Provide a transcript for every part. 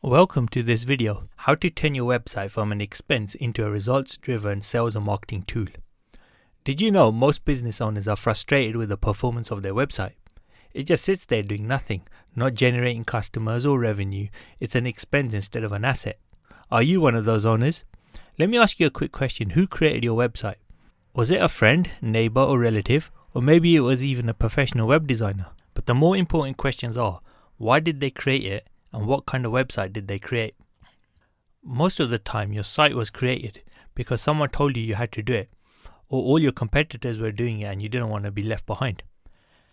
Welcome to this video, how to turn your website from an expense into a results-driven sales and marketing tool. Did you know most business owners are frustrated with the performance of their website? It just sits there doing nothing, not generating customers or revenue. It's an expense instead of an asset. Are you one of those owners? Let me ask you a quick question. Who created your website? Was it a friend, neighbor or relative? Or maybe it was even a professional web designer? But the more important questions are, why did they create it? And what kind of website did they create? Most of the time, your site was created because someone told you had to do it, or all your competitors were doing it and you didn't want to be left behind.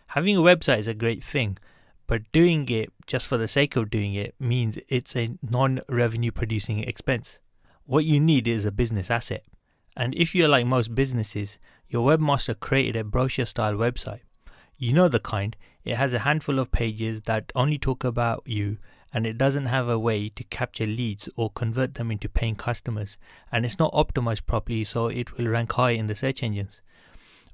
Having a website is a great thing, but doing it just for the sake of doing it means it's a non-revenue producing expense. What you need is a business asset. And if you're like most businesses, your webmaster created a brochure-style website. You know the kind. It has a handful of pages that only talk about you, and it doesn't have a way to capture leads or convert them into paying customers, and it's not optimized properly, so it will rank high in the search engines.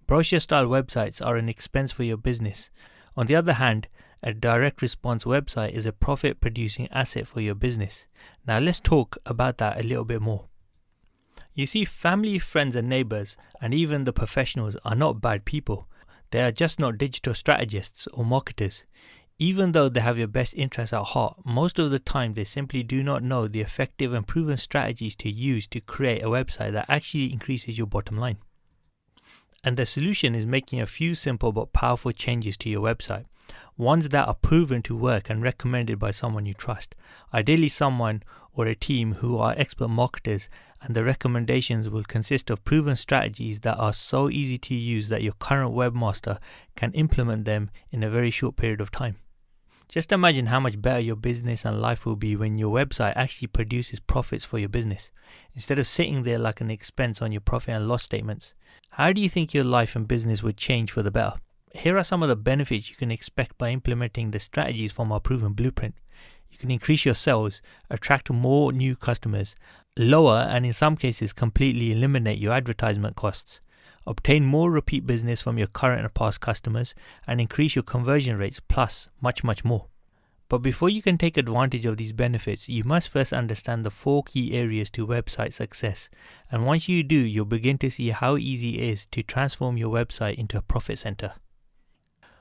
Brochure style websites are an expense for your business. On the other hand, a direct response website is a profit producing asset for your business. Now let's talk about that a little bit more. You see, family, friends and neighbors and even the professionals are not bad people. They are just not digital strategists or marketers. Even though they have your best interests at heart, most of the time they simply do not know the effective and proven strategies to use to create a website that actually increases your bottom line. And the solution is making a few simple but powerful changes to your website, ones that are proven to work and recommended by someone you trust, ideally someone or a team who are expert marketers, and the recommendations will consist of proven strategies that are so easy to use that your current webmaster can implement them in a very short period of time. Just imagine how much better your business and life will be when your website actually produces profits for your business, instead of sitting there like an expense on your profit and loss statements. How do you think your life and business would change for the better? Here are some of the benefits you can expect by implementing the strategies from our proven blueprint. You can increase your sales, attract more new customers, lower and in some cases completely eliminate your advertisement costs, obtain more repeat business from your current and past customers, and increase your conversion rates, plus much more. But before you can take advantage of these benefits, you must first understand the 4 key areas to website success. And once you do, you'll begin to see how easy it is to transform your website into a profit center.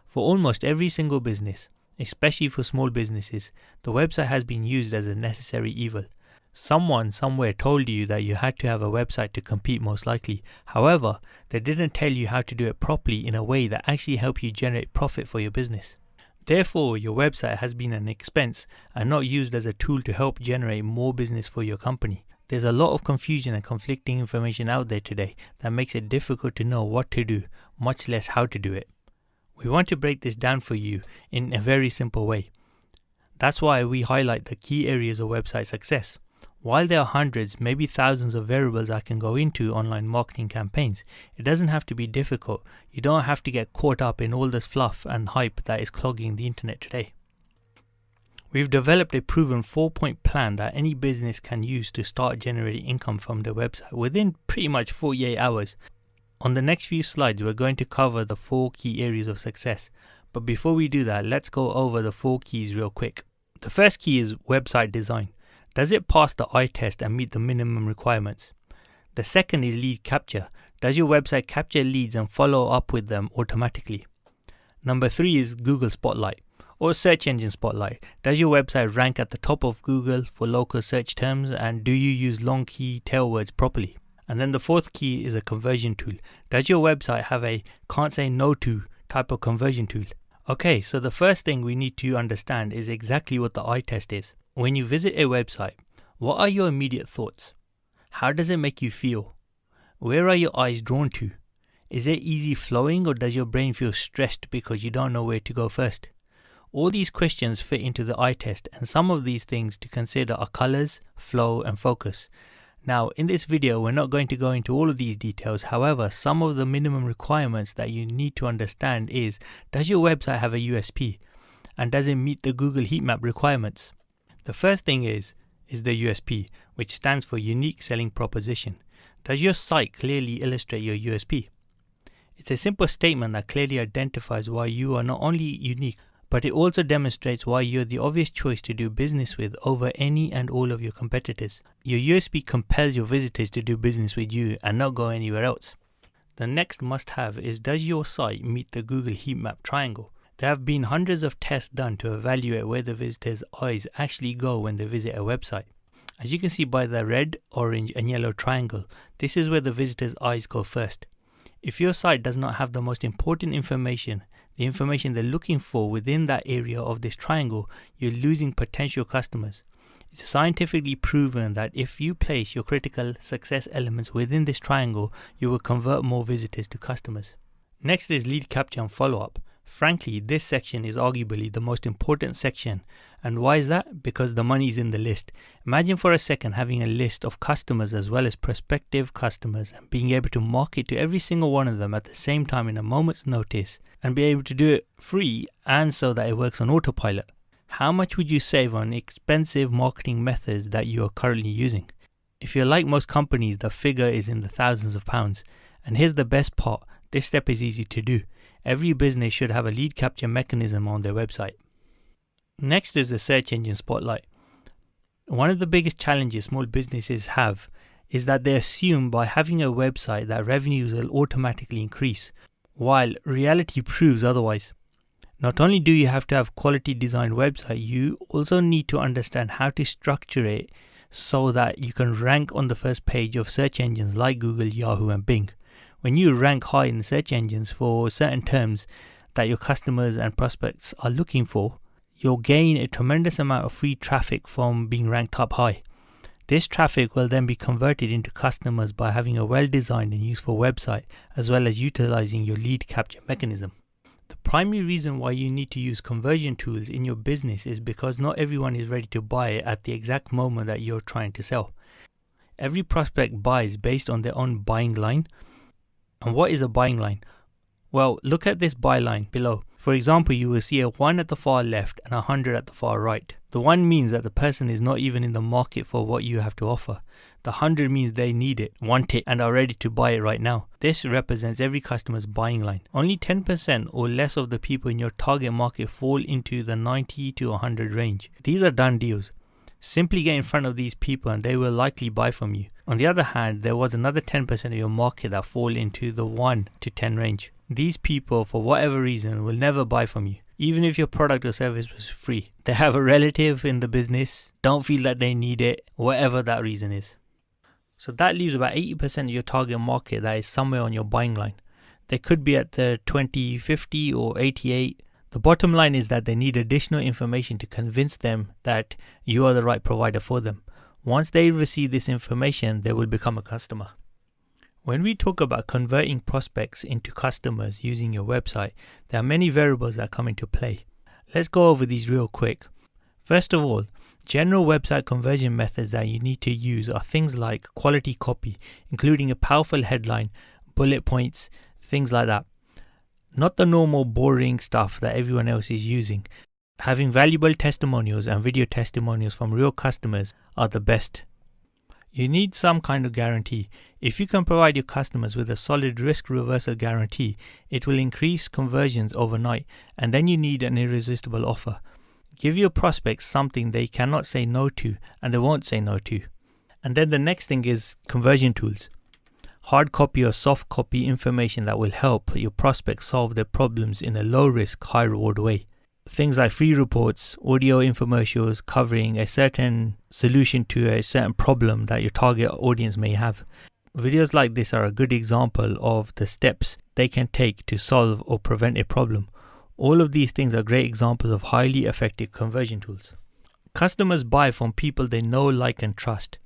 For almost every single business, especially for small businesses, the website has been used as a necessary evil. Someone somewhere told you that you had to have a website to compete, most likely. However, they didn't tell you how to do it properly in a way that actually helped you generate profit for your business. Therefore, your website has been an expense and not used as a tool to help generate more business for your company. There's a lot of confusion and conflicting information out there today that makes it difficult to know what to do, much less how to do it. We want to break this down for you in a very simple way. That's why we highlight the key areas of website success. While there are hundreds, maybe thousands of variables I can go into online marketing campaigns, it doesn't have to be difficult. You don't have to get caught up in all this fluff and hype that is clogging the internet today. We've developed a proven 4-point plan that any business can use to start generating income from their website within pretty much 48 hours. On the next few slides, we're going to cover the 4 key areas of success. But before we do that, let's go over the 4 keys real quick. The first key is website design. Does it pass the eye test and meet the minimum requirements? The second is lead capture. Does your website capture leads and follow up with them automatically? Number 3 is Google Spotlight or Search Engine Spotlight. Does your website rank at the top of Google for local search terms, and do you use long key tail words properly? And then the 4th key is a conversion tool. Does your website have a can't say no to type of conversion tool? Okay, so the first thing we need to understand is exactly what the eye test is. When you visit a website, what are your immediate thoughts? How does it make you feel? Where are your eyes drawn to? Is it easy flowing, or does your brain feel stressed because you don't know where to go first? All these questions fit into the eye test, and some of these things to consider are colors, flow and focus. Now, in this video, we're not going to go into all of these details. However, some of the minimum requirements that you need to understand is, does your website have a USP? And does it meet the Google heat map requirements? The first thing is the USP, which stands for Unique Selling Proposition. Does your site clearly illustrate your USP? It's a simple statement that clearly identifies why you are not only unique, but it also demonstrates why you're the obvious choice to do business with over any and all of your competitors. Your USP compels your visitors to do business with you and not go anywhere else. The next must-have is, does your site meet the Google heat map triangle? There have been hundreds of tests done to evaluate where the visitors' eyes actually go when they visit a website. As you can see by the red, orange and yellow triangle, this is where the visitors' eyes go first. If your site does not have the most important information, the information they're looking for within that area of this triangle, you're losing potential customers. It's scientifically proven that if you place your critical success elements within this triangle, you will convert more visitors to customers. Next is lead capture and follow-up. Frankly, this section is arguably the most important section. And why is that? Because the money is in the list. Imagine for a second having a list of customers as well as prospective customers and being able to market to every single one of them at the same time in a moment's notice and be able to do it free and so that it works on autopilot. How much would you save on expensive marketing methods that you are currently using? If you're like most companies, the figure is in the thousands of pounds. And here's the best part, this step is easy to do. Every business should have a lead capture mechanism on their website. Next is the search engine spotlight. One of the biggest challenges small businesses have is that they assume by having a website that revenues will automatically increase, while reality proves otherwise. Not only do you have to have quality designed website, you also need to understand how to structure it so that you can rank on the first page of search engines like Google, Yahoo and Bing. When you rank high in search engines for certain terms that your customers and prospects are looking for, you'll gain a tremendous amount of free traffic from being ranked up high. This traffic will then be converted into customers by having a well-designed and useful website, as well as utilizing your lead capture mechanism. The primary reason why you need to use conversion tools in your business is because not everyone is ready to buy it at the exact moment that you're trying to sell. Every prospect buys based on their own buying line. And what is a buying line? Well, look at this buy line below. For example, you will see a 1 at the far left and 100 at the far right. The 1 means that the person is not even in the market for what you have to offer. The 100 means they need it, want it, and are ready to buy it right now. This represents every customer's buying line. Only 10% or less of the people in your target market fall into the 90 to 100 range. These are done deals. Simply get in front of these people and they will likely buy from you. On the other hand, there was another 10% of your market that fall into the 1 to 10 range. These people, for whatever reason, will never buy from you. Even if your product or service was free. They have a relative in the business, don't feel that they need it, whatever that reason is. So that leaves about 80% of your target market that is somewhere on your buying line. They could be at the 20, 50 or 88. The bottom line is that they need additional information to convince them that you are the right provider for them. Once they receive this information, they will become a customer. When we talk about converting prospects into customers using your website, there are many variables that come into play. Let's go over these real quick. First of all, general website conversion methods that you need to use are things like quality copy, including a powerful headline, bullet points, things like that. Not the normal boring stuff that everyone else is using. Having valuable testimonials and video testimonials from real customers are the best. You need some kind of guarantee. If you can provide your customers with a solid risk reversal guarantee, it will increase conversions overnight, and then you need an irresistible offer. Give your prospects something they cannot say no to and they won't say no to. And then the next thing is conversion tools. Hard copy or soft copy information that will help your prospects solve their problems in a low risk, high reward way. Things like free reports, audio infomercials covering a certain solution to a certain problem that your target audience may have. Videos like this are a good example of the steps they can take to solve or prevent a problem. All of these things are great examples of highly effective conversion tools. Customers buy from people they know, like and trust.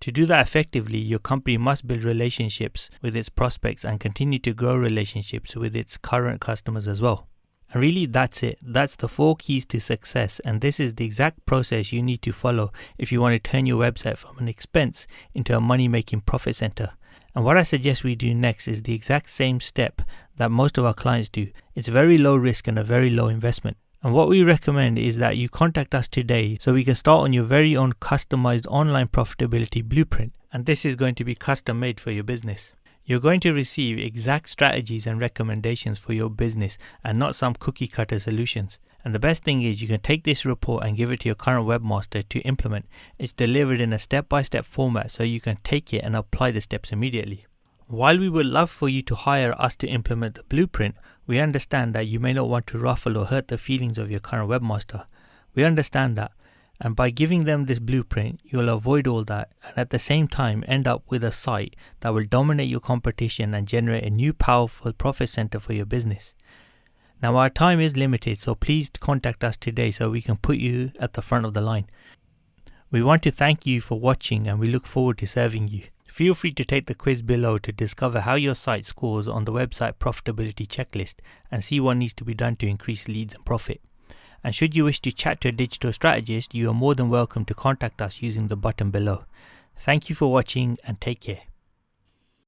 To do that effectively, your company must build relationships with its prospects and continue to grow relationships with its current customers as well. And really, that's it. That's the 4 keys to success, and this is the exact process you need to follow if you want to turn your website from an expense into a money-making profit center. And what I suggest we do next is the exact same step that most of our clients do. It's very low risk and a very low investment. And what we recommend is that you contact us today so we can start on your very own customized online profitability blueprint. And this is going to be custom made for your business. You're going to receive exact strategies and recommendations for your business and not some cookie cutter solutions. And the best thing is you can take this report and give it to your current webmaster to implement. It's delivered in a step-by-step format so you can take it and apply the steps immediately. While we would love for you to hire us to implement the blueprint, we understand that you may not want to ruffle or hurt the feelings of your current webmaster. We understand that. And by giving them this blueprint, you'll avoid all that and at the same time end up with a site that will dominate your competition and generate a new powerful profit center for your business. Now our time is limited, so please contact us today so we can put you at the front of the line. We want to thank you for watching and we look forward to serving you. Feel free to take the quiz below to discover how your site scores on the website profitability checklist and see what needs to be done to increase leads and profit. And should you wish to chat to a digital strategist, you are more than welcome to contact us using the button below. Thank you for watching and take care.